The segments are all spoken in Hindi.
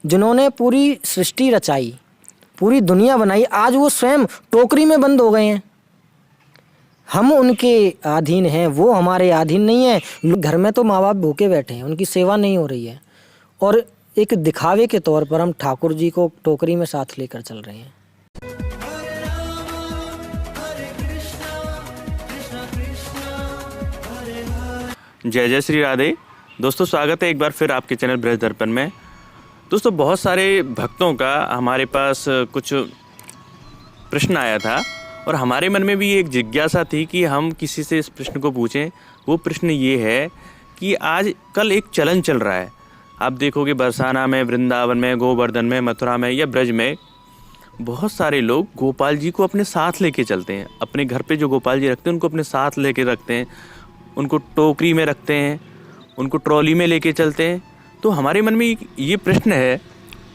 जिन्होंने पूरी सृष्टि रचाई, पूरी दुनिया बनाई, आज वो स्वयं टोकरी में बंद हो गए हैं। हम उनके अधीन हैं, वो हमारे अधीन नहीं है। घर में तो माँ बाप भूखे बैठे हैं, उनकी सेवा नहीं हो रही है, और एक दिखावे के तौर पर हम ठाकुर जी को टोकरी में साथ लेकर चल रहे हैं। जय जय श्री राधे। दोस्तों, स्वागत है एक बार फिर आपके चैनल ब्रज दर्पण में। दोस्तों, बहुत सारे भक्तों का हमारे पास कुछ प्रश्न आया था और हमारे मन में भी एक जिज्ञासा थी कि हम किसी से इस प्रश्न को पूछें। वो प्रश्न ये है कि आज कल एक चलन चल रहा है, आप देखोगे बरसाना में, वृंदावन में, गोवर्धन में, मथुरा में या ब्रज में बहुत सारे लोग गोपाल जी को अपने साथ लेके चलते हैं। अपने घर पे जो गोपाल जी रखते हैं उनको अपने साथ लेके रखते हैं, उनको टोकरी में रखते हैं, उनको ट्रॉली में लेके चलते हैं। तो हमारे मन में ये प्रश्न है,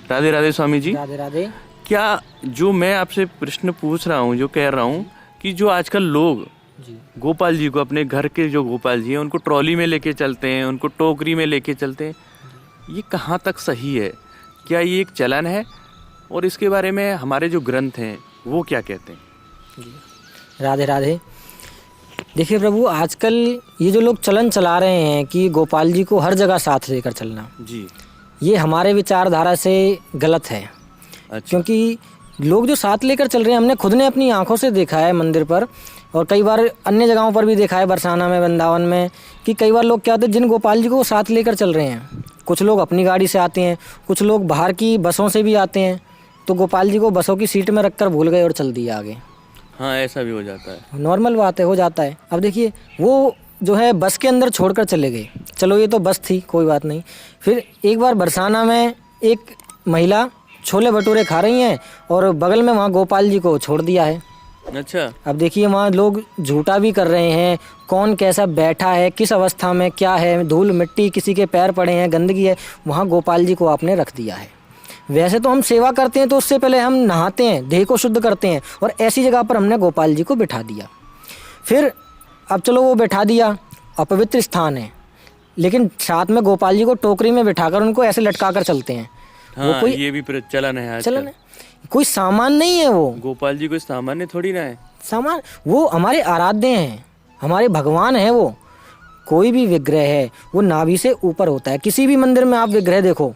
राधे राधे स्वामी जी, राधे राधे। क्या जो मैं आपसे प्रश्न पूछ रहा हूँ, जो कह रहा हूँ कि जो आजकल लोग गोपाल जी को, अपने घर के जो गोपाल जी हैं उनको ट्रॉली में लेके चलते हैं, उनको टोकरी में लेके चलते हैं, ये कहाँ तक सही है? क्या ये एक चलन है? और इसके बारे में हमारे जो ग्रंथ हैं वो क्या कहते हैं? राधे राधे। देखिए प्रभु, आजकल ये जो लोग चलन चला रहे हैं कि गोपाल जी को हर जगह साथ लेकर चलना जी, ये हमारे विचारधारा से गलत है। अच्छा। क्योंकि लोग जो साथ लेकर चल रहे हैं, हमने खुद ने अपनी आंखों से देखा है मंदिर पर, और कई बार अन्य जगहों पर भी देखा है, बरसाना में, वृंदावन में, कि कई बार लोग क्या होते हैं, जिन गोपाल जी को साथ लेकर चल रहे हैं, कुछ लोग अपनी गाड़ी से आते हैं, कुछ लोग बाहर की बसों से भी आते हैं, तो गोपाल जी को बसों की सीट में रखकर भूल गए और चल दिया आगे। हाँ, ऐसा भी हो जाता है, नॉर्मल बात है, हो जाता है। अब देखिए, वो जो है बस के अंदर छोड़कर चले गए, चलो ये तो बस थी, कोई बात नहीं। फिर एक बार बरसाना में एक महिला छोले भटूरे खा रही हैं और बगल में वहाँ गोपाल जी को छोड़ दिया है। अच्छा। अब देखिए, वहाँ लोग झूठा भी कर रहे हैं, कौन कैसा बैठा है, किस अवस्था में क्या है, धूल मिट्टी, किसी के पैर पड़े हैं, गंदगी है, वहाँ गोपाल जी को आपने रख दिया है। वैसे तो हम सेवा करते हैं तो उससे पहले हम नहाते हैं, देह को शुद्ध करते हैं, और ऐसी जगह पर हमने गोपाल जी को बिठा दिया। फिर अब चलो वो बिठा दिया, अपवित्र स्थान है, लेकिन साथ में गोपाल जी को टोकरी में बिठाकर उनको ऐसे लटका कर चलते हैं। हाँ, वो कोई ये भी चलन है आजकल। चलन है, कोई सामान नहीं है वो। गोपाल जी कोई सामान्य थोड़ी ना है। सामान, वो हमारे आराध्य हैं, हमारे भगवान हैं। वो कोई भी विग्रह है वो नाभि से ऊपर होता है। किसी भी मंदिर में आप विग्रह देखो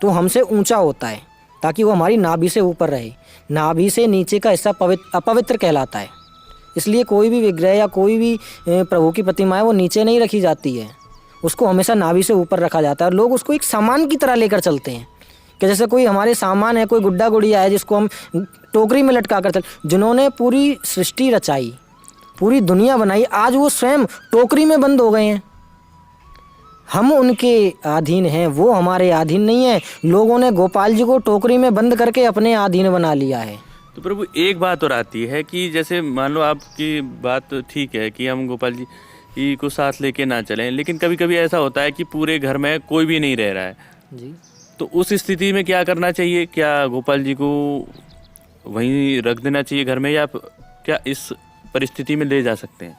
तो हमसे ऊंचा होता है, ताकि वो हमारी नाभि से ऊपर रहे। नाभि से नीचे का हिस्सा अपवित्र कहलाता है। इसलिए कोई भी विग्रह या कोई भी प्रभु की प्रतिमा है वो नीचे नहीं रखी जाती है, उसको हमेशा नाभि से ऊपर रखा जाता है। और लोग उसको एक सामान की तरह लेकर चलते हैं कि जैसे कोई हमारे सामान है, कोई गुड्डा गुड़िया है जिसको हम टोकरी में लटका कर चल। जिन्होंने पूरी सृष्टि रचाई, पूरी दुनिया बनाई, आज वो स्वयं टोकरी में बंद हो गए हैं। हम उनके अधीन हैं, वो हमारे अधीन नहीं है। लोगों ने गोपाल जी को टोकरी में बंद करके अपने अधीन बना लिया है। तो प्रभु, एक बात और आती है कि जैसे मान लो आपकी बात तो ठीक है कि हम गोपाल जी को साथ लेके ना चलें, लेकिन कभी कभी ऐसा होता है कि पूरे घर में कोई भी नहीं रह रहा है जी। तो उस स्थिति में क्या करना चाहिए? क्या गोपाल जी को वहीं रख देना चाहिए घर में, या क्या इस परिस्थिति में ले जा सकते हैं?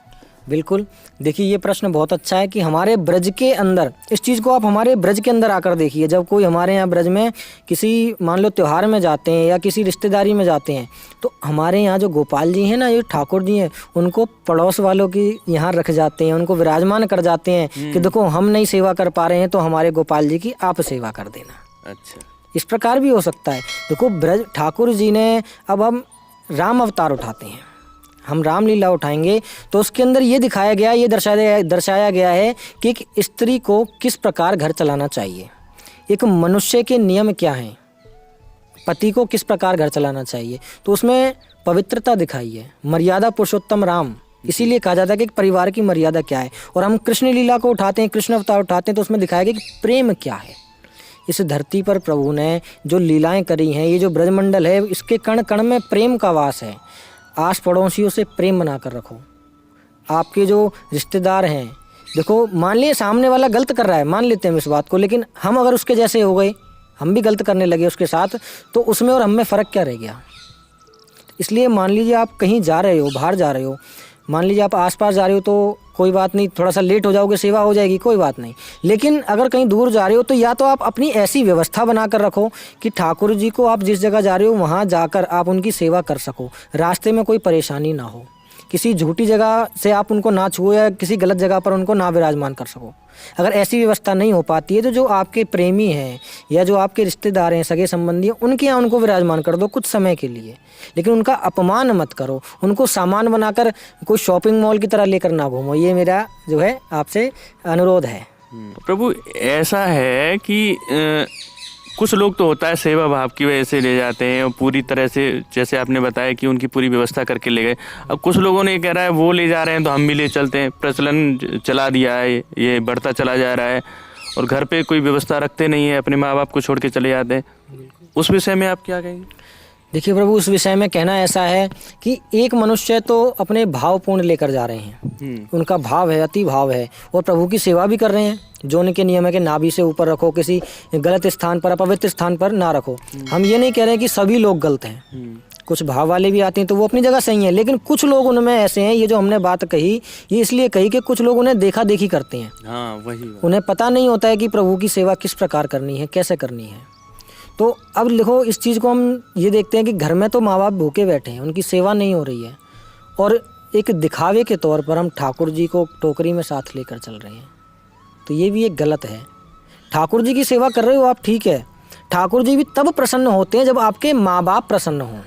बिल्कुल। देखिए, ये प्रश्न बहुत अच्छा है कि हमारे ब्रज के अंदर, इस चीज़ को आप हमारे ब्रज के अंदर आकर देखिए। जब कोई हमारे यहाँ ब्रज में किसी मान लो त्यौहार में जाते हैं या किसी रिश्तेदारी में जाते हैं, तो हमारे यहाँ जो गोपाल जी हैं ना, ये ठाकुर जी हैं, उनको पड़ोस वालों की यहाँ रख जाते हैं, उनको विराजमान कर जाते हैं कि देखो हम नहीं सेवा कर पा रहे हैं तो हमारे गोपाल जी की आप सेवा कर देना। अच्छा, इस प्रकार भी हो सकता है। देखो, ब्रज ठाकुर जी ने, अब हम राम अवतार उठाते हैं, हम रामलीला उठाएंगे तो उसके अंदर ये दिखाया गया, ये दर्शाया गया है कि एक स्त्री को किस प्रकार घर चलाना चाहिए, एक मनुष्य के नियम क्या हैं, पति को किस प्रकार घर चलाना चाहिए। तो उसमें पवित्रता दिखाई है, मर्यादा पुरुषोत्तम राम। इसीलिए कहा जाता है कि परिवार की मर्यादा क्या है। और हम कृष्ण लीला को उठाते हैं, कृष्ण अवतार उठाते हैं, तो उसमें दिखाया गया कि प्रेम क्या है। इस धरती पर प्रभु ने जो लीलाएं करी हैं, ये जो ब्रजमंडल है, इसके कण कण में प्रेम का वास है। आस पड़ोसियों से प्रेम बनाकर रखो। आपके जो रिश्तेदार हैं, देखो, मान लिए सामने वाला गलत कर रहा है, मान लेते हैं इस बात को, लेकिन हम अगर उसके जैसे हो गए, हम भी गलत करने लगे उसके साथ, तो उसमें और हम में फ़र्क क्या रह गया? इसलिए मान लीजिए आप कहीं जा रहे हो, बाहर जा रहे हो, मान लीजिए आप आसपास जा रहे हो तो कोई बात नहीं, थोड़ा सा लेट हो जाओगे, सेवा हो जाएगी, कोई बात नहीं। लेकिन अगर कहीं दूर जा रहे हो तो या तो आप अपनी ऐसी व्यवस्था बना कर रखो कि ठाकुर जी को आप जिस जगह जा रहे हो वहाँ जाकर आप उनकी सेवा कर सको, रास्ते में कोई परेशानी ना हो, किसी झूठी जगह से आप उनको ना छुओ या किसी गलत जगह पर उनको ना विराजमान कर सको। अगर ऐसी व्यवस्था नहीं हो पाती है तो जो आपके प्रेमी हैं या जो आपके रिश्तेदार हैं, सगे संबंधी हैं, उनके यहाँ उनको विराजमान कर दो कुछ समय के लिए, लेकिन उनका अपमान मत करो, उनको सामान बनाकर कोई शॉपिंग मॉल की तरह लेकर ना घूमो। ये मेरा जो है आपसे अनुरोध है। प्रभु ऐसा है कि कुछ लोग तो होता है सेवा भाव की वजह से ले जाते हैं और पूरी तरह से, जैसे आपने बताया कि उनकी पूरी व्यवस्था करके ले गए। अब कुछ लोगों ने कह रहा है वो ले जा रहे हैं तो हम भी ले चलते हैं, प्रचलन चला दिया है, ये बढ़ता चला जा रहा है और घर पे कोई व्यवस्था रखते नहीं है, अपने माँ बाप को छोड़ के चले जाते हैं। उस विषय में आप क्या कहेंगे? देखिए प्रभु, उस विषय में कहना ऐसा है कि एक मनुष्य तो अपने भावपूर्ण लेकर जा रहे हैं, उनका भाव है, अति भाव है, और प्रभु की सेवा भी कर रहे हैं। जो उनके नियम है कि नाभि से ऊपर रखो, किसी गलत स्थान पर, अपवित्र स्थान पर ना रखो। हम ये नहीं कह रहे कि सभी लोग गलत हैं, कुछ भाव वाले भी आते हैं तो वो अपनी जगह सही है, लेकिन कुछ लोग उनमें ऐसे हैं, ये जो हमने बात कही ये इसलिए कही कि कुछ लोग उन्हें देखा देखी करते हैं। हाँ, वही उन्हें पता नहीं होता है कि प्रभु की सेवा किस प्रकार करनी है, कैसे करनी है। तो अब देखो, इस चीज़ को हम ये देखते हैं कि घर में तो माँ बाप भूखे बैठे हैं, उनकी सेवा नहीं हो रही है, और एक दिखावे के तौर पर हम ठाकुर जी को टोकरी में साथ लेकर चल रहे हैं, तो ये भी एक गलत है। ठाकुर जी की सेवा कर रहे हो आप, ठीक है, ठाकुर जी भी तब प्रसन्न होते हैं जब आपके माँ बाप प्रसन्न हों।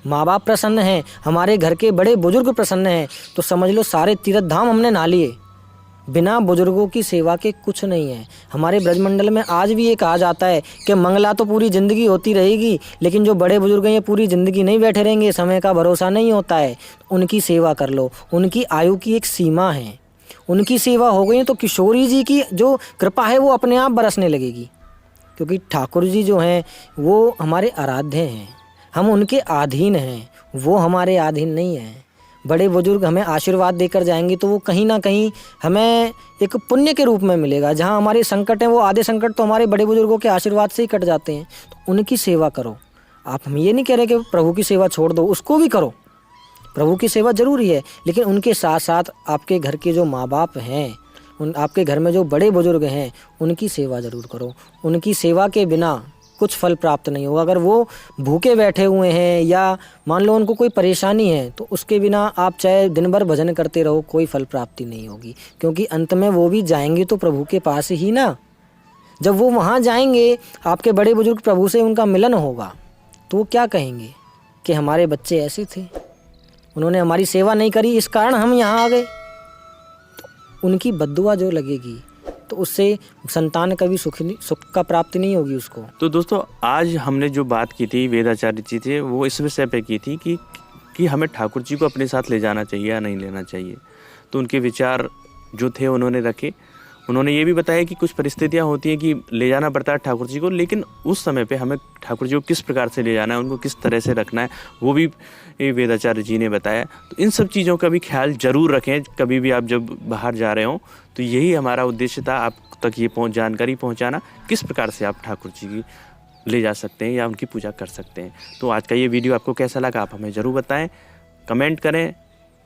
माँ बाप प्रसन्न हैं, हमारे घर के बड़े बुजुर्ग प्रसन्न हैं, तो समझ लो सारे तीर्थ धाम हमने ना लिए। बिना बुजुर्गों की सेवा के कुछ नहीं है। हमारे ब्रजमंडल में आज भी ये कहा जाता है कि मंगला तो पूरी ज़िंदगी होती रहेगी, लेकिन जो बड़े बुजुर्ग हैं ये पूरी ज़िंदगी नहीं बैठे रहेंगे, समय का भरोसा नहीं होता है। उनकी सेवा कर लो, उनकी आयु की एक सीमा है, उनकी सेवा हो गई तो किशोरी जी की जो कृपा है वो अपने आप बरसने लगेगी, क्योंकि ठाकुर जी जो हैं वो हमारे आराध्य हैं, हम उनके अधीन हैं, वो हमारे अधीन नहीं हैं। बड़े बुजुर्ग हमें आशीर्वाद देकर जाएंगे तो वो कहीं ना कहीं हमें एक पुण्य के रूप में मिलेगा। जहाँ हमारे संकट हैं वो आधे संकट तो हमारे बड़े बुजुर्गों के आशीर्वाद से ही कट जाते हैं। तो उनकी सेवा करो आप। हम ये नहीं कह रहे कि प्रभु की सेवा छोड़ दो, उसको भी करो, प्रभु की सेवा जरूरी है, लेकिन उनके साथ साथ आपके घर के जो माँ बाप हैं, उन आपके घर में जो बड़े बुजुर्ग हैं, उनकी सेवा ज़रूर करो। उनकी सेवा के बिना कुछ फल प्राप्त नहीं होगा। अगर वो भूखे बैठे हुए हैं या मान लो उनको कोई परेशानी है, तो उसके बिना आप चाहे दिन भर भजन करते रहो, कोई फल प्राप्ति नहीं होगी, क्योंकि अंत में वो भी जाएंगे तो प्रभु के पास ही ना। जब वो वहाँ जाएंगे, आपके बड़े बुजुर्ग प्रभु से उनका मिलन होगा, तो वो क्या कहेंगे कि हमारे बच्चे ऐसे थे, उन्होंने हमारी सेवा नहीं करी, इस कारण हम यहाँ आ गए। तो उनकी बद्दुआ जो लगेगी, तो उससे संतान का भी सुख का प्राप्ति नहीं होगी उसको। तो दोस्तों, आज हमने जो बात की थी वेदाचार्य जी थे, वो इस विषय पे की थी कि हमें ठाकुर जी को अपने साथ ले जाना चाहिए या नहीं लेना चाहिए। तो उनके विचार जो थे उन्होंने रखे। उन्होंने ये भी बताया कि कुछ परिस्थितियाँ होती हैं कि ले जाना पड़ता है ठाकुर जी को, लेकिन उस समय पे हमें ठाकुर जी को किस प्रकार से ले जाना है, उनको किस तरह से रखना है, वो भी वेदाचार्य जी ने बताया। तो इन सब चीज़ों का भी ख्याल जरूर रखें कभी भी आप जब बाहर जा रहे हों। तो यही हमारा उद्देश्य था, आप तक ये जानकारी पहुँचाना, किस प्रकार से आप ठाकुर जी की ले जा सकते हैं या उनकी पूजा कर सकते हैं। तो आज का ये वीडियो आपको कैसा लगा, आप हमें ज़रूर बताएं, कमेंट करें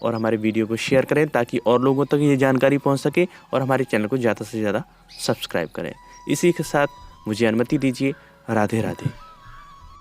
और हमारे वीडियो को शेयर करें ताकि और लोगों तक ये जानकारी पहुंच सके, और हमारे चैनल को ज़्यादा से ज़्यादा सब्सक्राइब करें। इसी के साथ मुझे अनुमति दीजिए। राधे राधे।